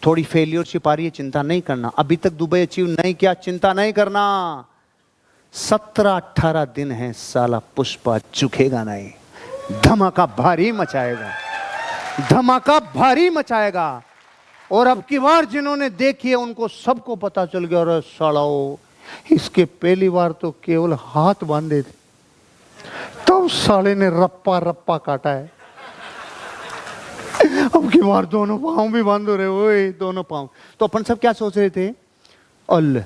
थोड़ी फेलियरशिप आ रही है, चिंता नहीं करना। अभी तक दुबई अचीव नहीं किया, चिंता नहीं करना। 17-18 दिन है, साला पुष्पा झुकेगा नहीं, धमाका भारी मचाएगा, धमाका भारी मचाएगा। और अब की बार जिन्होंने देखी है उनको सबको पता चल गया, अरे सालाओ इसके पहली बार तो केवल हाथ बांधे थे, तब साले ने रप्पा रप्पा काटा है। अब की बार दोनों पांव भी बांध रहे, ओए दोनों पांव। तो अपन सब क्या सोच रहे थे, अल्लाह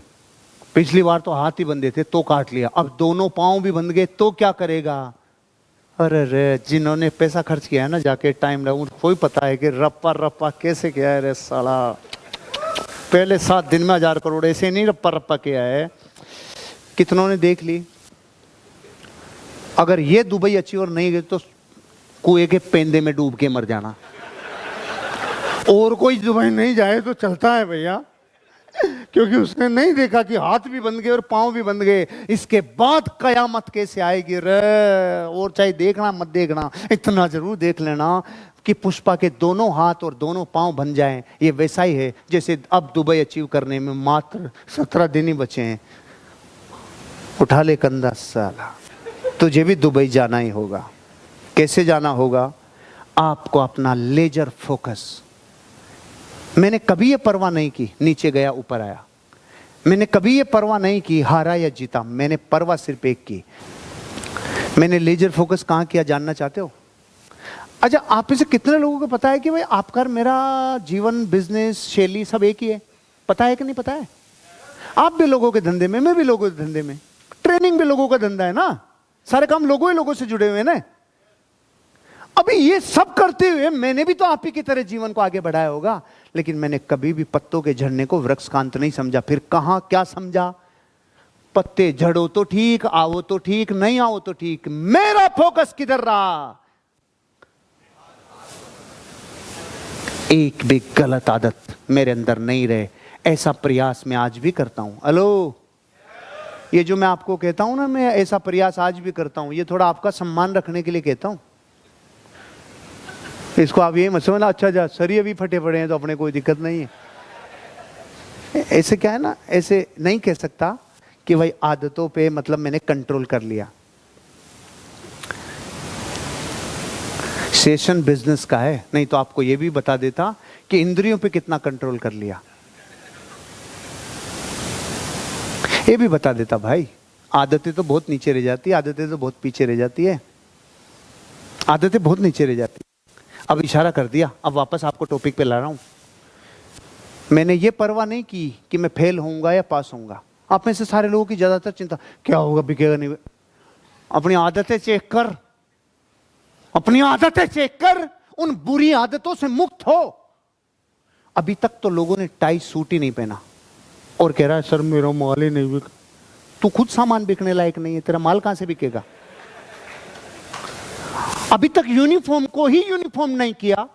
पिछली बार तो हाथ ही बंधे थे तो काट लिया, अब दोनों पांव भी बंध गए तो क्या करेगा। अरे रे, जिन्होंने पैसा खर्च किया है ना, जाके टाइम लगा, उनको ही पता है कि रप्पा रप्पा कैसे किया है। रे साला पहले 7 दिन में 1000 करोड़ ऐसे नहीं रप्पा रप्पा किया है। कितनों ने देख ली। अगर ये दुबई अचीवर नहीं गए तो कुएं के पेंदे में डूब के मर जाना। और कोई दुबई नहीं जाए तो चलता है भैया, क्योंकि उसने नहीं देखा कि हाथ भी बंध गए और पांव भी बंध गए। इसके बाद कयामत कैसे आएगी रे। और चाहे देखना मत देखना, इतना जरूर देख लेना कि पुष्पा के दोनों हाथ और दोनों पांव बन जाएं। ये वैसा ही है जैसे अब दुबई अचीव करने में मात्र 17 दिन ही बचे हैं। उठा ले कंधा साला, तुझे भी दुबई जाना ही होगा। कैसे जाना होगा? आपको अपना लेजर फोकस। मैंने कभी ये परवाह नहीं की नीचे गया ऊपर आया, मैंने कभी ये परवाह नहीं की हारा या जीता, मैंने परवाह सिर्फ एक की, मैंने लेजर फोकस कहाँ किया जानना चाहते हो? अच्छा, आप में से कितने लोगों को पता है कि भाई आपका मेरा जीवन बिजनेस शैली सब एक ही है? पता है कि नहीं पता है? आप भी लोगों के धंधे में, मैं भी लोगों के धंधे में, ट्रेनिंग भी लोगों का धंधा है ना, सारे काम लोगों से जुड़े हुए हैं ना। अभी ये सब करते हुए मैंने भी तो आप ही की तरह जीवन को आगे बढ़ाया होगा, लेकिन मैंने कभी भी पत्तों के झड़ने को वृक्ष का अंत नहीं समझा। फिर कहां क्या समझा? पत्ते झड़ो तो ठीक, आओ तो ठीक, नहीं आओ तो ठीक, मेरा फोकस किधर रहा? एक भी गलत आदत मेरे अंदर नहीं रहे, ऐसा प्रयास मैं आज भी करता हूं। हेलो, ये जो मैं आपको कहता हूं ना, मैं ऐसा प्रयास आज भी करता हूं, ये थोड़ा आपका सम्मान रखने के लिए कहता हूं। इसको आप ये मत समझना अच्छा जा सर ये भी फटे पड़े हैं तो अपने कोई दिक्कत नहीं है। ऐसे क्या है ना, ऐसे नहीं कह सकता कि भाई आदतों पे मतलब मैंने कंट्रोल कर लिया। सेशन बिजनेस का है, नहीं तो आपको ये भी बता देता कि इंद्रियों पे कितना कंट्रोल कर लिया, ये भी बता देता। भाई आदतें तो बहुत नीचे रह जाती है, आदतें तो बहुत पीछे रह जाती है, आदतें बहुत नीचे रह जाती है। अब इशारा कर दिया, अब वापस आपको टॉपिक पे ला रहा हूं। मैंने ये परवाह नहीं की कि मैं फेल होऊंगा या पास होऊंगा। आप में से सारे लोगों की ज्यादातर चिंता क्या होगा, बिकेगा नहीं। अपनी आदतें चेक कर, अपनी आदतें चेक कर, उन बुरी आदतों से मुक्त हो। अभी तक तो लोगों ने टाई सूट ही नहीं पहना और कह रहा है सर मेरा माल ही नहीं बिक। तू खुद सामान बिकने लायक नहीं है, तेरा माल कहां से बिकेगा? अभी तक यूनिफॉर्म को ही यूनिफॉर्म नहीं किया,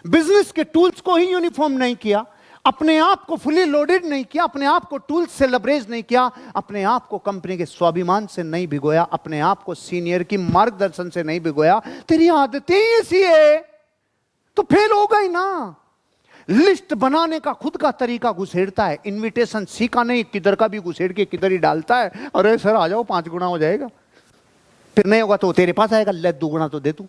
बिजनेस के टूल्स को ही यूनिफॉर्म नहीं किया, अपने आप को फुली लोडेड नहीं किया, अपने आप को टूल्स से लबरेज नहीं किया, अपने आप को कंपनी के स्वाभिमान से नहीं भिगोया, अपने आप को सीनियर की मार्गदर्शन से नहीं भिगोया। तेरी आदतें ही ऐसी है तो फेल होगा ही ना। लिस्ट बनाने का खुद का तरीका घुसेड़ता है, इनविटेशन सीखा नहीं, किधर का भी घुसेड़ के किधर ही डालता है। अरे सर आ जाओ 5 गुना हो जाएगा, फिर नहीं होगा तो तेरे पास आएगा, ले 2 गुना तो दे तू,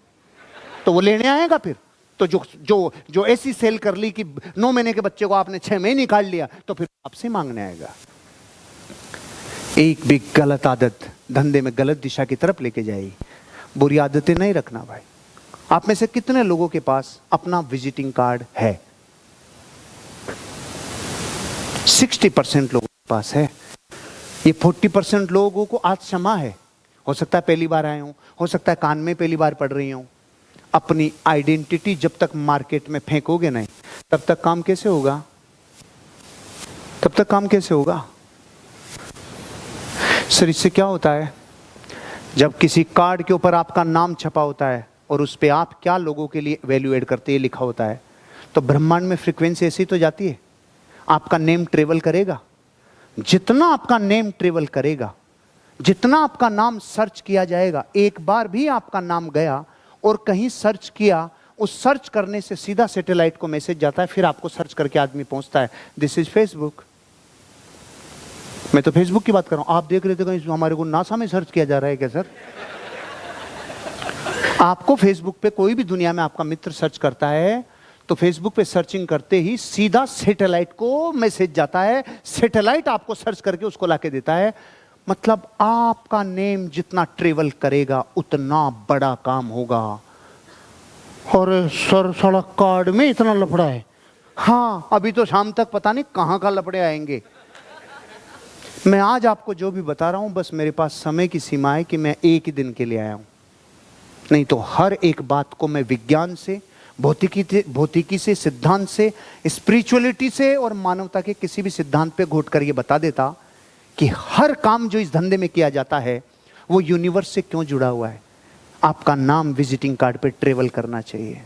तो वो लेने आएगा। फिर तो जो ऐसी सेल कर ली कि 9 महीने के बच्चे को आपने 6 महीने निकाल लिया, तो फिर आपसे मांगने आएगा। एक भी गलत आदत धंधे में गलत दिशा की तरफ लेके जाएगी। बुरी आदतें नहीं रखना भाई। आप में से कितने लोगों के पास अपना विजिटिंग कार्ड है? 60% लोगों के पास है। ये 40% लोगों को आज क्षमा है। हो सकता है पहली बार आए हो सकता है कान में पहली बार पढ़ रही हूं। अपनी आइडेंटिटी जब तक मार्केट में फेंकोगे नहीं, तब तक काम कैसे होगा? तब तक काम कैसे होगा? सर इससे क्या होता है? जब किसी कार्ड के ऊपर आपका नाम छपा होता है और उस पर आप क्या लोगों के लिए वैल्यू एड करते हैं लिखा होता है, तो ब्रह्मांड में फ्रीक्वेंसी ऐसी तो जाती है, आपका नेम ट्रेवल करेगा। जितना आपका नेम ट्रेवल करेगा, जितना आपका नाम सर्च किया जाएगा, एक बार भी आपका नाम गया और कहीं सर्च किया उस सर्च करने से सीधा सैटेलाइट को मैसेज जाता है, फिर आपको सर्च करके आदमी पहुंचता है, दिस इज फेसबुक। मैं तो फेसबुक की बात कर रहा हूं, आप देख रहे थे कहीं हमारे को नासा में सर्च किया जा रहा है क्या सर? आपको फेसबुक पे कोई भी दुनिया में आपका मित्र सर्च करता है तो फेसबुक पे सर्चिंग करते ही सीधा सैटेलाइट को मैसेज जाता है, सैटेलाइट आपको सर्च करके उसको लाके देता है। मतलब आपका नेम जितना ट्रेवल करेगा उतना बड़ा काम होगा। और सर सड़क कार्ड में इतना लफड़ा है। हाँ, अभी तो शाम तक पता नहीं कहां का लफड़े आएंगे। मैं आज आपको जो भी बता रहा हूं, बस मेरे पास समय की सीमा है कि मैं एक ही दिन के लिए आया हूं, नहीं तो हर एक बात को मैं विज्ञान से, भौतिकी से, सिद्धांत से, स्पिरिचुअलिटी से और मानवता के किसी भी सिद्धांत पे घोट कर ये बता देता कि हर काम जो इस धंधे में किया जाता है वो यूनिवर्स से क्यों जुड़ा हुआ है। आपका नाम विजिटिंग कार्ड पे ट्रेवल करना चाहिए।